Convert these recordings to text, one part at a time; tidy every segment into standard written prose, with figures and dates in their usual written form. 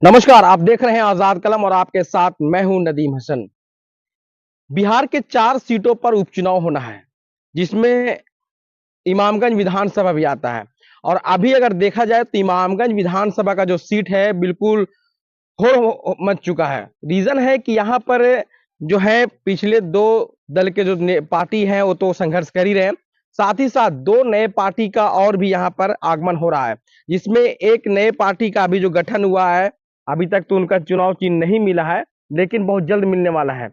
नमस्कार, आप देख रहे हैं आजाद कलम और आपके साथ मैं हूं नदीम हसन। बिहार के 4 सीटों पर उपचुनाव होना है, जिसमें इमामगंज विधानसभा भी आता है। और अभी अगर देखा जाए तो इमामगंज विधानसभा का जो सीट है बिल्कुल होड़ मच चुका है। रीजन है कि यहाँ पर जो है पिछले 2 दल के जो पार्टी हैं वो तो संघर्ष कर ही रहे हैं। साथ ही साथ 2 नए पार्टी का और भी यहाँ पर आगमन हो रहा है, जिसमें एक नए पार्टी का अभी जो गठन हुआ है, अभी तक तो उनका चुनाव चिन्ह नहीं मिला है, लेकिन बहुत जल्द मिलने वाला है।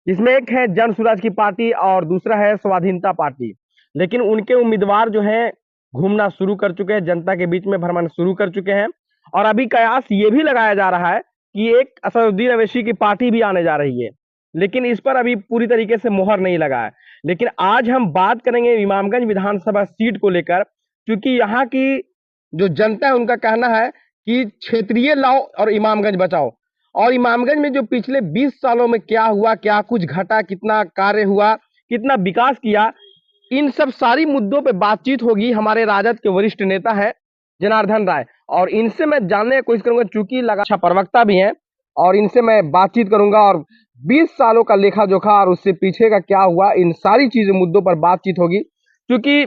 जिसमें एक है जन स्वराज की पार्टी और दूसरा है स्वाधीनता पार्टी। लेकिन उनके उम्मीदवार जो है घूमना शुरू कर चुके हैं, जनता के बीच में भ्रमण शुरू कर चुके हैं। और अभी कयास ये भी लगाया जा रहा है कि एक असदुद्दीन अवैसी की पार्टी भी आने जा रही है, लेकिन इस पर अभी पूरी तरीके से मुहर नहीं लगा है। लेकिन आज हम बात करेंगे इमामगंज विधानसभा सीट को लेकर, क्योंकि यहाँ की जो जनता है उनका कहना है कि क्षेत्रीय लाओ और इमामगंज बचाओ। और इमामगंज में जो पिछले 20 सालों में क्या हुआ, क्या कुछ घटा, कितना कार्य हुआ, कितना विकास किया, इन सब सारी मुद्दों पे बातचीत होगी। हमारे राजद के वरिष्ठ नेता है जनार्दन राय, और इनसे मैं जानने की कोशिश करूंगा, चूंकि अच्छा प्रवक्ता भी हैं, और इनसे मैं बातचीत करूंगा और 20 सालों का लेखा जोखा और उससे पीछे का क्या हुआ, इन सारी चीजें मुद्दों पर बातचीत होगी। क्योंकि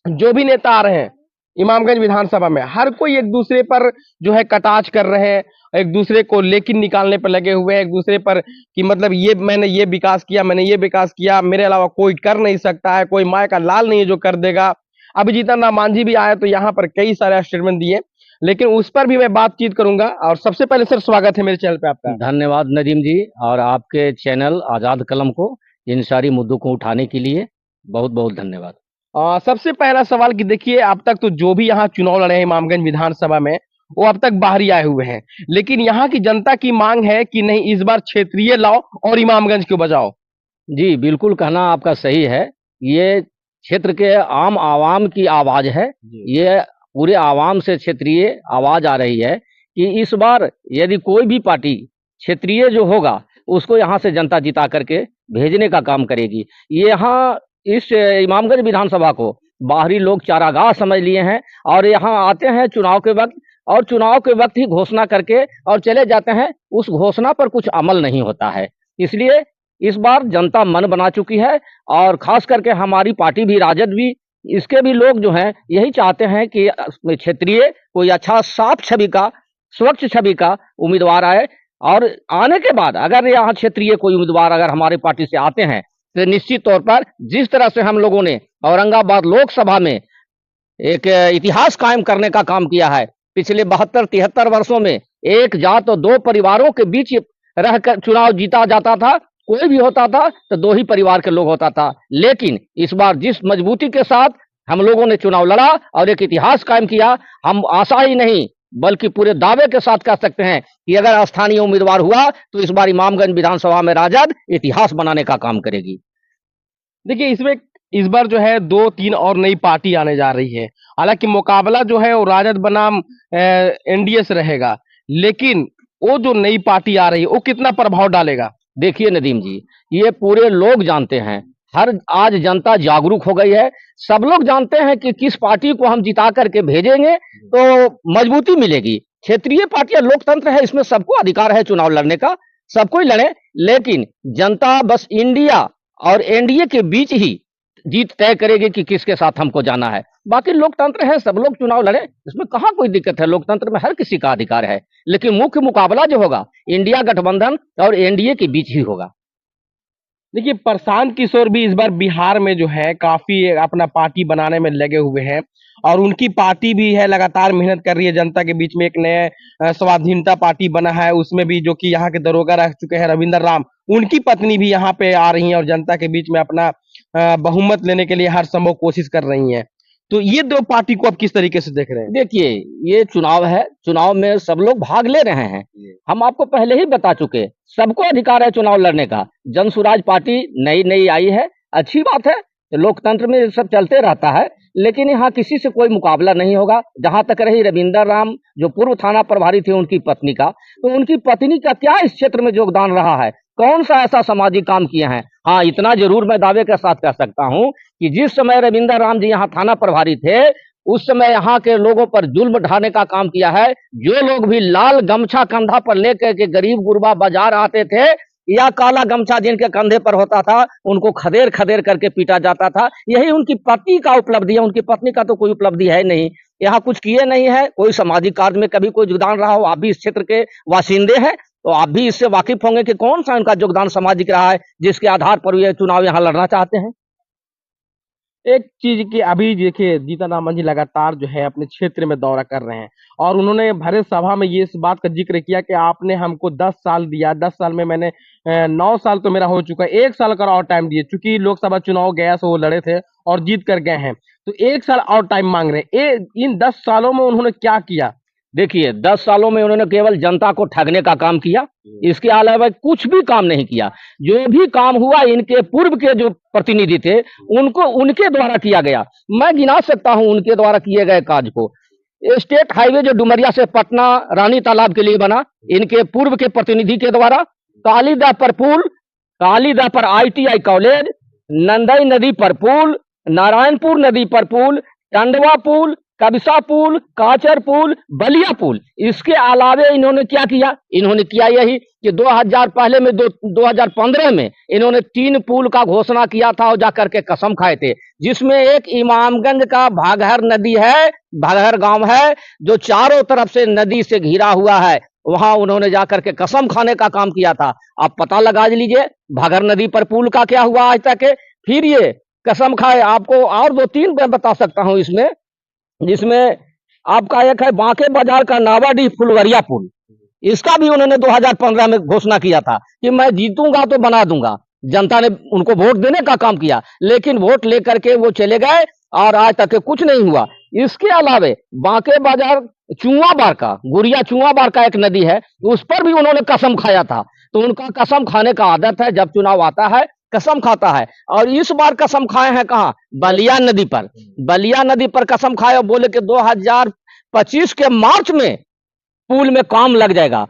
जो भी नेता आ रहे हैं इमामगंज विधानसभा में, हर कोई एक दूसरे पर जो है कटाक्ष कर रहे हैं, एक दूसरे को लेकिन निकालने पर लगे हुए हैं, एक दूसरे पर कि मतलब ये मैंने ये विकास किया, मैंने ये विकास किया, मेरे अलावा कोई कर नहीं सकता है, कोई माय का लाल नहीं है जो कर देगा। अभी जीतन राम मांझी भी आए तो यहाँ पर कई सारे स्टेटमेंट दिए, लेकिन उस पर भी मैं बातचीत करूंगा। और सबसे पहले सर स्वागत है मेरे चैनल पे आपका। धन्यवाद नदीम जी, और आपके चैनल आजाद कलम को इन सारी मुद्दों को उठाने के लिए बहुत बहुत धन्यवाद। सबसे पहला सवाल कि देखिए, अब तक तो जो भी यहाँ चुनाव लड़े हैं इमामगंज विधानसभा में, वो अब तक बाहरी आए हुए हैं, लेकिन यहाँ की जनता की मांग है कि नहीं, इस बार क्षेत्रीय लाओ और इमामगंज को बचाओ। जी बिल्कुल, कहना आपका सही है। ये क्षेत्र के आम आवाम की आवाज है। ये पूरे आवाम से क्षेत्रीय आवाज आ रही है कि इस बार यदि कोई भी पार्टी क्षेत्रीय जो होगा उसको यहाँ से जनता जिता करके भेजने का काम करेगी। ये यहाँ इस इमामगंज विधानसभा को बाहरी लोग चारागाह समझ लिए हैं, और यहाँ आते हैं चुनाव के वक्त, और चुनाव के वक्त ही घोषणा करके और चले जाते हैं। उस घोषणा पर कुछ अमल नहीं होता है। इसलिए इस बार जनता मन बना चुकी है, और खास करके हमारी पार्टी भी, राजद भी, इसके भी लोग जो हैं यही चाहते हैं कि क्षेत्रीय कोई अच्छा साफ छवि का, स्वच्छ छवि का उम्मीदवार आए। और आने के बाद अगर यहाँ क्षेत्रीय कोई उम्मीदवार अगर हमारी पार्टी से आते हैं तो निश्चित तौर पर जिस तरह से हम लोगों ने औरंगाबाद लोकसभा में एक इतिहास कायम करने का काम किया है, पिछले 72-73 वर्षों में एक जात और 2 परिवारों के बीच रहकर चुनाव जीता जाता था। कोई भी होता था तो 2 ही परिवार के लोग होता था। लेकिन इस बार जिस मजबूती के साथ हम लोगों ने चुनाव लड़ा और एक इतिहास कायम किया, हम आशा ही नहीं बल्कि पूरे दावे के साथ कह सकते हैं कि अगर स्थानीय उम्मीदवार हुआ तो इस बार इमामगंज विधानसभा में राजद इतिहास बनाने का काम करेगी। देखिए, इसमें इस बार जो है 2-3 और नई पार्टी आने जा रही है। हालांकि मुकाबला जो है वो राजद बनाम एनडीए से रहेगा, लेकिन वो जो नई पार्टी आ रही है वो कितना प्रभाव डालेगा? देखिए नदीम जी, ये पूरे लोग जानते हैं। हर आज जनता जागरूक हो गई है। सब लोग जानते हैं कि किस पार्टी को हम जिता करके भेजेंगे तो मजबूती मिलेगी। क्षेत्रीय पार्टियां लोकतंत्र है, इसमें सबको अधिकार है चुनाव लड़ने का, सब कोई लड़े। लेकिन जनता बस इंडिया और एनडीए के बीच ही जीत तय करेगी कि किसके साथ हमको जाना है। बाकी लोकतंत्र है, सब लोग चुनाव लड़े, इसमें कहाँ कोई दिक्कत है। लोकतंत्र में हर किसी का अधिकार है। लेकिन मुख्य मुकाबला जो होगा इंडिया गठबंधन और एनडीए के बीच ही होगा। देखिए, प्रशांत किशोर भी इस बार बिहार में जो है काफी अपना पार्टी बनाने में लगे हुए हैं, और उनकी पार्टी भी है लगातार मेहनत कर रही है जनता के बीच में। एक नए स्वाधीनता पार्टी बना है, उसमें भी जो कि यहाँ के दरोगा रह चुके हैं रविंदर राम, उनकी पत्नी भी यहाँ पे आ रही हैं और जनता के बीच में अपना बहुमत लेने के लिए हर संभव कोशिश कर रही हैं। तो ये 2 पार्टी को आप किस तरीके से देख रहे हैं? देखिए, ये चुनाव है, चुनाव में सब लोग भाग ले रहे हैं। हम आपको पहले ही बता चुके, सबको अधिकार है चुनाव लड़ने का। जन स्वराज पार्टी नई नई आई है, अच्छी बात है, लोकतंत्र में ये सब चलते रहता है। लेकिन यहाँ किसी से कोई मुकाबला नहीं होगा। जहां तक रही रविंदर राम जो पूर्व थाना प्रभारी थे उनकी पत्नी का, तो उनकी पत्नी का क्या इस क्षेत्र में योगदान रहा है, कौन सा ऐसा सामाजिक काम किए हैं। हाँ, इतना जरूर मैं दावे के साथ कह सकता हूँ कि जिस समय रविंदर राम जी यहाँ थाना प्रभारी थे, उस समय यहाँ के लोगों पर जुल्म ढाने का काम किया है। जो लोग भी लाल गमछा कंधा पर लेकर के गरीब गुरबा बाजार आते थे या काला गमछा जिनके कंधे पर होता था, उनको खदेड़ खदेड़ करके पीटा जाता था। यही उनकी पत्नी का उपलब्धि है, उनकी पत्नी का तो कोई उपलब्धि है नहीं। यहाँ कुछ किए नहीं है, कोई सामाजिक कार्य में कभी कोई योगदान रहा हो। आप भी इस क्षेत्र के वासिंदे हैं तो आप भी इससे वाकिफ होंगे कि कौन सा उनका योगदान सामाजिक रहा है जिसके आधार पर ये चुनाव यहाँ लड़ना चाहते हैं। एक चीज की अभी देखिए जीतन राम मांझी लगातार जो है अपने क्षेत्र में दौरा कर रहे हैं और उन्होंने भरे सभा में ये इस बात का जिक्र किया कि आपने हमको 10 साल दिया, 10 साल में मैंने 9 साल तो मेरा हो चुका है, 1 साल का और टाइम दिए। चूंकि लोकसभा चुनाव गया से वो लड़े थे और जीत कर गए हैं, तो 1 साल और टाइम मांग रहे हैं। इन 10 सालों में उन्होंने क्या किया? देखिए 10 सालों में उन्होंने केवल जनता को ठगने का काम किया, इसके अलावा कुछ भी काम नहीं किया। जो भी काम हुआ इनके पूर्व के जो प्रतिनिधि थे उनको उनके द्वारा किया गया। मैं गिना सकता हूं उनके द्वारा किए गए कार्य को। स्टेट हाईवे जो डुमरिया से पटना रानी तालाब के लिए बना, इनके पूर्व के प्रतिनिधि के द्वारा। कालीदा पर पुल, कालीदा पर ITI कॉलेज, नंदई नदी पर पुल, नारायणपुर नदी पर पुल, टंडवा पुल, कबिसा पुल, काचर पुल, बलिया पुल। इसके अलावे इन्होंने क्या किया? इन्होंने किया यही कि 2015 में इन्होंने 3 पुल का घोषणा किया था और जाकर के कसम खाए थे, जिसमें एक इमामगंज का भागहर नदी है, भागहर गांव है जो चारों तरफ से नदी से घिरा हुआ है। वहां उन्होंने जाकर के कसम खाने का काम किया था। आप पता लगा लीजिए भागहर नदी पर पुल का क्या हुआ आज तक। फिर ये कसम खाए। आपको और 2-3 मैं बता सकता हूं इसमें, जिसमें आपका एक है बांके बाजार का नावाडीह फुलवरिया पुल। इसका भी उन्होंने 2015 में घोषणा किया था कि मैं जीतूंगा तो बना दूंगा। जनता ने उनको वोट देने का काम किया, लेकिन वोट लेकर के वो चले गए और आज तक कुछ नहीं हुआ। इसके अलावे बांके बाजार चुआबार का, गुड़िया चुआबार का एक नदी है, उस पर भी उन्होंने कसम खाया था। तो उनका कसम खाने का आदत है, जब चुनाव आता है कसम खाता है। और इस बार कसम खाए हैं कहाँ? बलिया नदी पर। बलिया नदी पर कसम खाए और बोले कि 2025 के मार्च में पुल में काम लग जाएगा।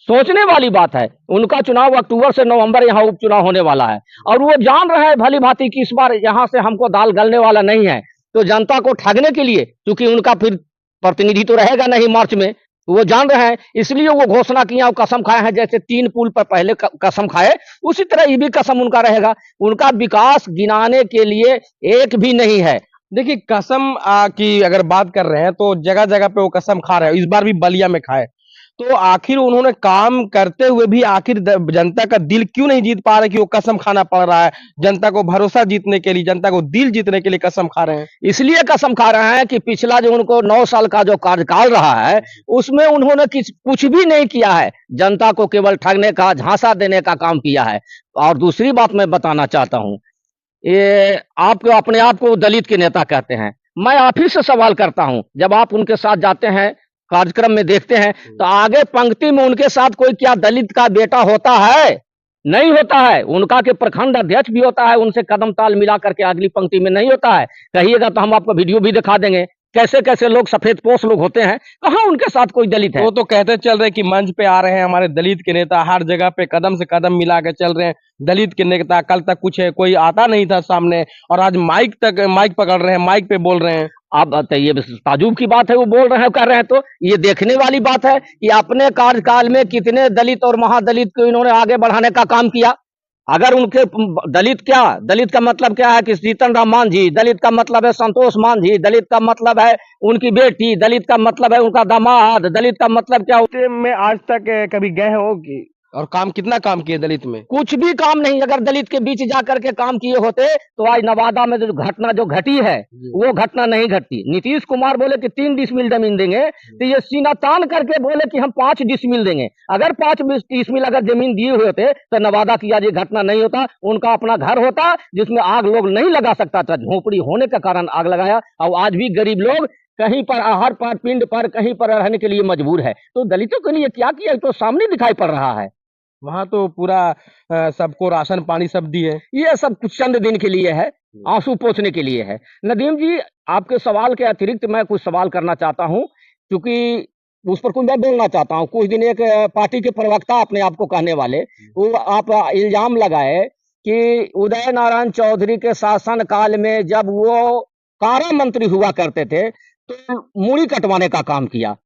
सोचने वाली बात है। उनका चुनाव अक्टूबर से नवंबर यहाँ उपचुनाव होने वाला है और वो जान रहे हैं भली भांति कि इस बार यहाँ से हमको दाल गलने वाला नहीं है। तो जनता को ठगने के लिए, क्योंकि उनका फिर प्रतिनिधि तो रहेगा नहीं मार्च में, वो जान रहे हैं, इसलिए वो घोषणा किया और कसम खाए हैं। जैसे 3 पुल पर पहले कसम खाए, उसी तरह ये भी कसम उनका रहेगा। उनका विकास गिनाने के लिए एक भी नहीं है। देखिए कसम की अगर बात कर रहे हैं तो जगह जगह पे वो कसम खा रहे हैं। इस बार भी बलिया में खाए, तो आखिर उन्होंने काम करते हुए भी आखिर जनता का दिल क्यों नहीं जीत पा रहे कि वो कसम खाना पड़ रहा है? जनता को भरोसा जीतने के लिए, जनता को दिल जीतने के लिए कसम खा रहे हैं। इसलिए कसम खा रहे हैं कि पिछला जो उनको 9 साल का जो कार्यकाल रहा है उसमें उन्होंने कुछ भी नहीं किया है। जनता को केवल ठगने का, झांसा देने का काम किया है। और दूसरी बात मैं बताना चाहता हूं, ये आपको अपने आप को दलित के नेता कहते हैं। मैं आप ही से सवाल करता हूं, जब आप उनके साथ जाते हैं, कार्यक्रम में देखते हैं, तो आगे पंक्ति में उनके साथ कोई क्या दलित का बेटा होता है? नहीं होता है। उनका के प्रखंड अध्यक्ष भी होता है, उनसे कदम ताल मिला करके अगली पंक्ति में नहीं होता है। कहिएगा तो हम आपको वीडियो भी दिखा देंगे, कैसे कैसे लोग सफेद पोश लोग होते हैं। कहाँ उनके साथ कोई दलित है? वो तो कहते चल रहे कि मंच पे आ रहे हैं हमारे दलित के नेता, हर जगह पे कदम से कदम मिला के चल रहे हैं दलित के नेता। कल तक कुछ है कोई आता नहीं था सामने, और आज माइक पकड़ रहे हैं, माइक पे बोल रहे हैं। आप बताइए, ताजुब की बात है, वो बोल रहे हैं, कर रहे हैं। तो ये देखने वाली बात है कि अपने कार्यकाल में कितने दलित और महादलित को इन्होंने आगे बढ़ाने का काम किया। अगर उनके दलित का मतलब क्या है कि जीतन राम मांझी, दलित का मतलब है संतोष मांझी, दलित का मतलब है उनकी बेटी, दलित का मतलब है उनका दामाद, दलित का मतलब क्या होते में आज तक कभी गए हो कि और काम कितना काम किए दलित में? कुछ भी काम नहीं। अगर दलित के बीच जाकर के काम किए होते तो आज नवादा में जो घटना जो घटी है वो घटना नहीं घटती। नीतीश कुमार बोले कि 3 डिसमिल जमीन देंगे, तो ये सीना तान करके बोले कि हम 5 डिसमिल देंगे। अगर 5 डिसमिल अगर जमीन दिए हुए होते तो नवादा की आज ये घटना नहीं होता। उनका अपना घर होता जिसमें आग लोग नहीं लगा सकता था, झोपड़ी होने के कारण आग लगाया। और आज भी गरीब लोग कहीं पर आहार पर, पिंड पर, कहीं पर रहने के लिए मजबूर है। तो दलितों के लिए क्या किया तो सामने दिखाई पड़ रहा है। वहां तो पूरा सबको राशन पानी सब दिए। ये सब कुछ चंद दिन के लिए है, आंसू पोंछने के लिए है। नदीम जी, आपके सवाल के अतिरिक्त मैं कुछ सवाल करना चाहता हूं, क्योंकि उस पर कुछ मैं बोलना चाहता हूं। कुछ दिन एक पार्टी के प्रवक्ता अपने आप को कहने वाले, वो आप इल्जाम लगाए कि उदय नारायण चौधरी के शासन काल में जब वो कारा मंत्री हुआ करते थे, तो मूड़ी कटवाने का काम किया।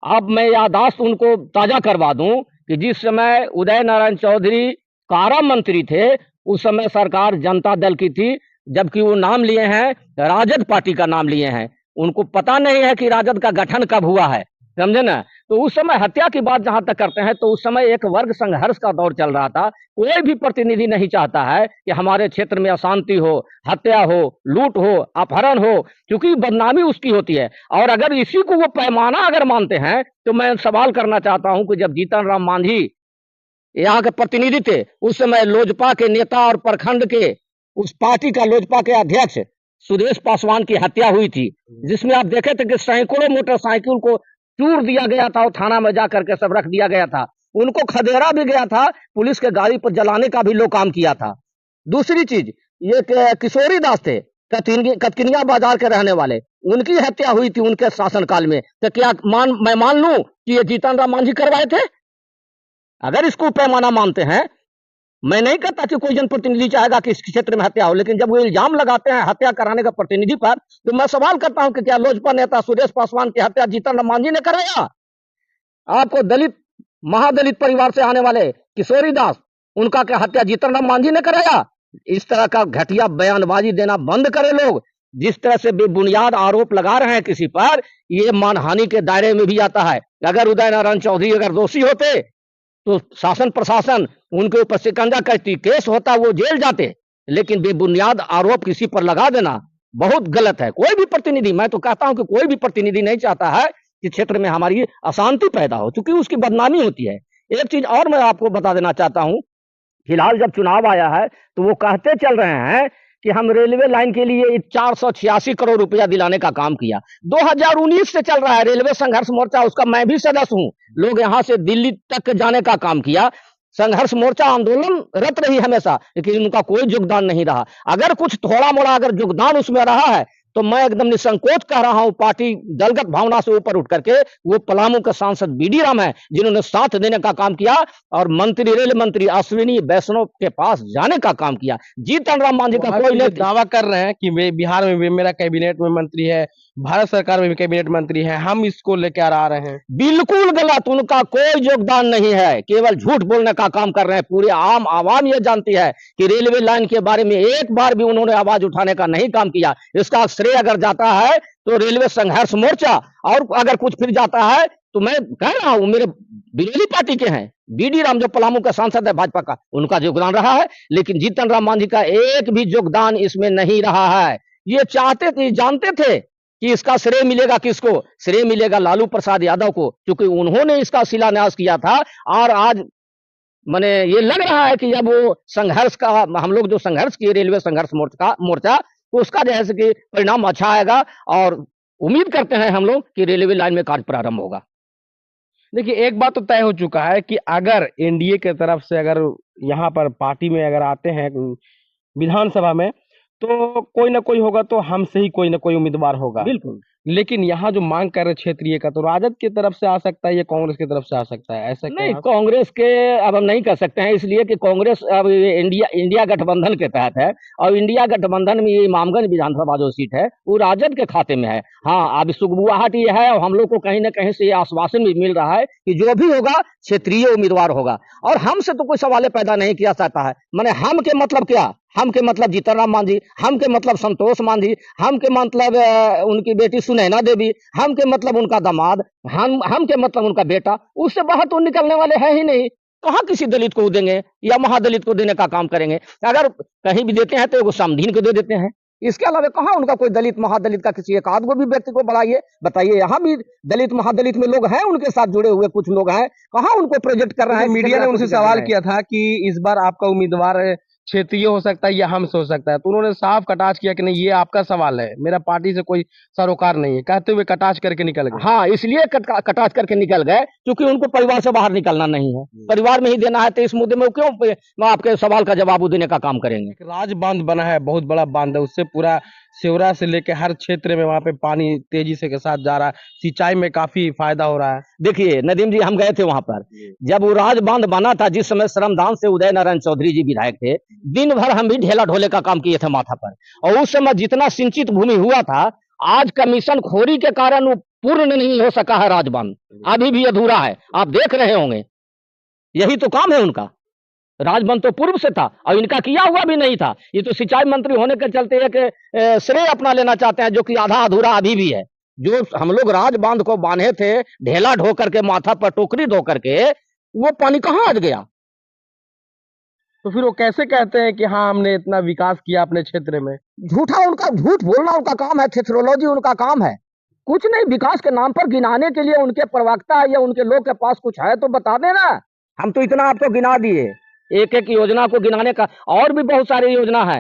अब मैं याददाश्त उनको ताजा करवा दूं कि जिस समय उदय नारायण चौधरी कारा मंत्री थे, उस समय सरकार जनता दल की थी, जबकि वो नाम लिए हैं राजद पार्टी का नाम लिए हैं। उनको पता नहीं है कि राजद का गठन कब हुआ है, समझे ना। तो उस समय हत्या की बात जहां तक करते हैं, तो उस समय एक वर्ग संघर्ष का दौर चल रहा था। कोई भी प्रतिनिधि नहीं चाहता है कि हमारे क्षेत्र में अशांति हो, हत्या हो, लूट हो, अपहरण हो, क्योंकि बदनामी उसकी होती है। और अगर इसी को वो पैमाना अगर मानते हैं, तो मैं सवाल करना चाहता हूं कि जब जीतन राम मांझी यहाँ के प्रतिनिधि थे, उस समय लोजपा के नेता और प्रखंड के उस पार्टी का लोजपा के अध्यक्ष सुदेश पासवान की हत्या हुई थी, जिसमें आप देखे थे कि सैकड़ों मोटरसाइकिल को चूर दिया गया था और थाना में जा करके सब रख दिया गया था। उनको खदेड़ा भी गया था, पुलिस के गाड़ी पर जलाने का भी लोग काम किया था। दूसरी चीज, ये किशोरी दास थे, कतकिनिया बाजार के रहने वाले, उनकी हत्या हुई थी उनके शासनकाल में। तो क्या मैं मान लूं कि ये जीतन राम मांझी करवाए थे? अगर इसको पैमाना मानते हैं, मैं नहीं कहता कि कोई जनप्रतिनिधि चाहेगा कि इस क्षेत्र में हत्या हो, लेकिन जब वो इल्जाम लगाते हैं हत्या कराने का प्रतिनिधि पर, तो मैं सवाल करता हूं कि क्या लोजपा नेता सुरेश पासवान की हत्या जीतन राम मांझी ने कराया? आपको दलित महादलित परिवार से आने वाले किशोरी दास, उनका क्या हत्या जीतन राम मांझी ने कराया? इस तरह का घटिया बयानबाजी देना बंद करें लोग। जिस तरह से बेबुनियाद आरोप लगा रहे हैं किसी पर, ये मानहानि के दायरे में भी आता है। अगर उदय नारायण चौधरी अगर दोषी होते, तो शासन प्रशासन उनके ऊपर शिकंजा कसती, केस होता, वो जेल जाते। लेकिन बेबुनियाद आरोप किसी पर लगा देना बहुत गलत है। कोई भी प्रतिनिधि, मैं तो कहता हूं कि कोई भी प्रतिनिधि नहीं चाहता है कि क्षेत्र में हमारी अशांति पैदा हो, क्योंकि उसकी बदनामी होती है। एक चीज और मैं आपको बता देना चाहता हूं, फिलहाल जब चुनाव आया है, तो वो कहते चल रहे हैं कि हम रेलवे लाइन के लिए 486 करोड़ रुपया दिलाने का काम किया। 2019 से चल रहा है रेलवे संघर्ष मोर्चा, उसका मैं भी सदस्य हूं। लोग यहां से दिल्ली तक जाने का काम किया। संघर्ष मोर्चा आंदोलन रत रही हमेशा, लेकिन उनका कोई योगदान नहीं रहा। अगर कुछ थोड़ा मोड़ा अगर योगदान उसमें रहा है, तो मैं एकदम निसंकोच कह रहा हूं, पार्टी दलगत भावना से ऊपर उठ करके, वो पलामू के सांसद बीडी राम है, जिन्होंने साथ देने का काम किया और मंत्री रेल मंत्री अश्विनी वैष्णव के पास जाने का काम किया। जीतन राम मांझी का कोई नहीं दावा कर रहे हैं कि बिहार में भी मेरा कैबिनेट में मंत्री है, भारत सरकार में भी कैबिनेट मंत्री है, हम इसको लेकर आ रहे हैं। बिल्कुल गलत, उनका कोई योगदान नहीं है, केवल झूठ बोलने का काम कर रहे हैं। पूरे आम आवाम ये जानती है कि रेलवे लाइन के बारे में एक बार भी उन्होंने आवाज उठाने का नहीं काम किया। इसका श्रेय अगर जाता है तो रेलवे संघर्ष मोर्चा, और अगर कुछ फिर जाता है तो मैं कह रहा हूं मेरे विरोधी पार्टी के हैं बीडी राम, जो पलामू का सांसद है भाजपा का, उनका योगदान रहा है। लेकिन जीतन राम मांझी का एक भी योगदान इसमें नहीं रहा है। ये चाहते थे, जानते थे कि इसका श्रेय मिलेगा किसको? श्रेय मिलेगा लालू प्रसाद यादव को, क्योंकि उन्होंने इसका शिलान्यास किया था। और आज माने ये लग रहा है कि जब वो संघर्ष का, हम लोग जो संघर्ष किए रेलवे संघर्ष मोर्चा, तो उसका जैसे कि परिणाम अच्छा आएगा, और उम्मीद करते हैं हम लोग कि रेलवे लाइन में कार्य प्रारंभ होगा। देखिए, एक बात तो तय हो चुका है कि अगर एनडीए की तरफ से अगर यहाँ पर पार्टी में अगर आते हैं विधानसभा में, तो कोई ना कोई होगा, तो हमसे ही कोई ना कोई उम्मीदवार होगा। बिल्कुल। लेकिन यहाँ जो मांग कर रहे क्षेत्रीय का, तो राजद की तरफ से आ सकता है या कांग्रेस की तरफ से आ सकता है, ऐसा नहीं, क्या? कांग्रेस के अब हम नहीं कर सकते हैं, इसलिए कि कांग्रेस अब इंडिया गठबंधन के तहत है, और इंडिया गठबंधन में ये इमामगंज विधानसभा जो सीट है वो राजद के खाते में है। हाँ, अब सुगबुआहट ये है, और हम लोग को कहीं ना कहीं से ये आश्वासन भी मिल रहा है कि जो भी होगा क्षेत्रीय उम्मीदवार होगा। और हमसे तो कोई सवाल पैदा नहीं किया जाता है। मैंने हम के मतलब क्या? हम के मतलब जीतन राम मांझी, हम के मतलब संतोष मांझी, हम के मतलब उनकी बेटी सुनैना देवी, हम के मतलब उनका दामाद, हम के मतलब उनका बेटा। उससे बाहर तो निकलने वाले हैं ही नहीं। कहाँ किसी दलित को देंगे या महादलित को देने का काम करेंगे? अगर कहीं भी देते हैं तो एगो समधीन को दे देते हैं। इसके अलावा कहाँ उनका कोई दलित महादलित का किसी एक आध को भी व्यक्ति को बढ़ाइए, बताइए। यहाँ भी दलित महादलित में लोग हैं, उनके साथ जुड़े हुए कुछ लोग हैं, कहाँ उनको प्रोजेक्ट कर रहे हैं? मीडिया ने उनसे सवाल किया था कि इस बार आपका उम्मीदवार क्षेत्रीय हो सकता है या हमसे हो सकता है, तो उन्होंने साफ कटाक्ष किया कि नहीं, ये आपका सवाल है, मेरा पार्टी से कोई सरोकार नहीं है, कहते हुए कटाक्ष करके निकल गए। हाँ, इसलिए कटाक्ष करके निकल गए क्योंकि उनको परिवार से बाहर निकलना नहीं है, परिवार में ही देना है। तो इस मुद्दे में क्यों आपके सवाल का जवाब देने का काम करेंगे? राज बांध बना है, बहुत बड़ा बांध है, उससे पूरा सेवरा से लेके हर क्षेत्र में वहाँ पे पानी तेजी से के साथ जा रहा है, सिंचाई में काफी फायदा हो रहा है। देखिए नदीम जी, हम गए थे वहां पर, जब वो राज बांध बना था, जिस समय श्रमदान से उदय नारायण चौधरी जी विधायक थे, दिन भर हम भी ढेला ढोले का काम किए थे माथा पर, और उस समय जितना सिंचित भूमि हुआ था, आज कमीशन खोरी के कारण वो पूर्ण नहीं हो सका है राजबांध, अभी भी अधूरा है, आप देख रहे होंगे। यही तो काम है उनका। राजबंद तो पूर्व से था और इनका किया हुआ भी नहीं था। ये तो सिंचाई मंत्री होने के चलते एक श्रेय अपना लेना चाहते हैं, जो कि आधा अधूरा अभी भी है। जो हम लोग राजबांध को बांधे थे, ढेला ढो करके, माथा पर टोकरी धो करके, वो पानी कहाँ आज गया? तो फिर वो कैसे कहते हैं कि हाँ हमने इतना विकास किया अपने क्षेत्र में? झूठा उनका, झूठ बोलना उनका काम है, थेथरोलॉजी उनका काम है। कुछ नहीं, विकास के नाम पर गिनाने के लिए उनके प्रवक्ता या उनके लोग के पास कुछ है तो बता देना। हम तो इतना आपको गिना दिए, एक एक योजना को गिनाने का, और भी बहुत सारी योजना है।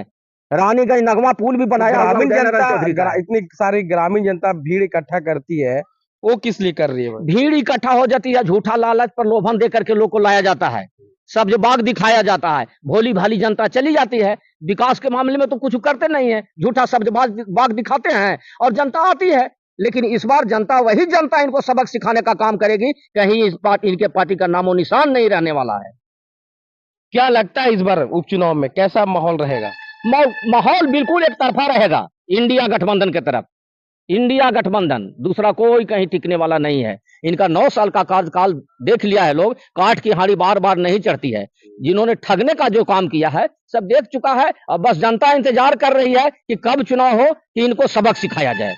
रानीगंज नगमा पुल भी बनाया। ग्रामीण जनता, इतनी सारी ग्रामीण जनता भीड़ इकट्ठा करती है, वो किस लिए कर रही है? भीड़ इकट्ठा हो जाती है, झूठा लालच प्रलोभन दे करके लोग को लाया जाता है, सब्ज बाग दिखाया जाता है, भोली भाली जनता चली जाती है। विकास के मामले में तो कुछ करते नहीं है, झूठा सब्ज बाग दिखाते हैं और जनता आती है। लेकिन इस बार जनता, वही जनता इनको सबक सिखाने का काम करेगी, कहीं इनके पार्टी का नामो निशान नहीं रहने वाला है। क्या लगता है इस बार उपचुनाव में कैसा माहौल रहेगा? माहौल बिल्कुल एक तरफा रहेगा, इंडिया गठबंधन की तरफ। इंडिया गठबंधन, दूसरा कोई कहीं टिकने वाला नहीं है। इनका 9 साल का कार्यकाल देख लिया है लोग, काठ की हांडी बार बार नहीं चढ़ती है। जिन्होंने ठगने का जो काम किया है सब देख चुका है, अब बस जनता इंतजार कर रही है कि कब चुनाव हो कि इनको सबक सिखाया जाए।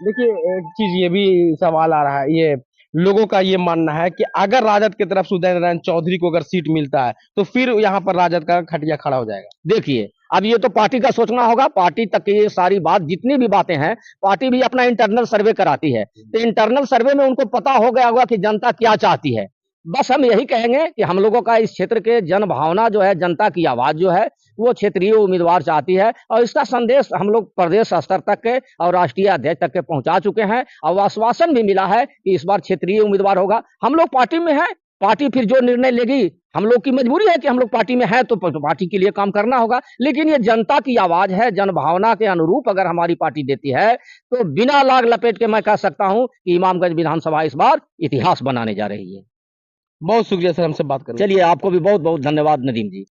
देखिए एक चीज ये भी सवाल आ रहा है, ये लोगों का ये मानना है कि अगर राजद की तरफ से उदय नारायण चौधरी को अगर सीट मिलता है तो फिर यहाँ पर राजद का खटिया खड़ा हो जाएगा। देखिए अब ये तो पार्टी का सोचना होगा, पार्टी तक की ये सारी बात, जितनी भी बातें हैं, पार्टी भी अपना इंटरनल सर्वे कराती है, तो इंटरनल सर्वे में उनको पता हो गया होगा कि जनता क्या चाहती है। बस हम यही कहेंगे कि हम लोगों का इस क्षेत्र के जन भावना जो है, जनता की आवाज जो है, वो क्षेत्रीय उम्मीदवार चाहती है, और इसका संदेश हम लोग प्रदेश स्तर तक के और राष्ट्रीय अध्यक्ष तक के पहुंचा चुके हैं, और आश्वासन भी मिला है कि इस बार क्षेत्रीय उम्मीदवार होगा। हम लोग पार्टी में हैं, पार्टी फिर जो निर्णय लेगी, हम लोग की मजबूरी है कि हम लोग पार्टी में हैं तो पार्टी के लिए काम करना होगा। लेकिन ये जनता की आवाज है, जन भावना के अनुरूप अगर हमारी पार्टी देती है तो बिना लाग लपेट के मैं कह सकता हूं कि इमामगंज विधानसभा इस बार इतिहास बनाने जा रही है। बहुत शुक्रिया सर हमसे बात करने। चलिए, आपको भी बहुत बहुत धन्यवाद नदीम जी।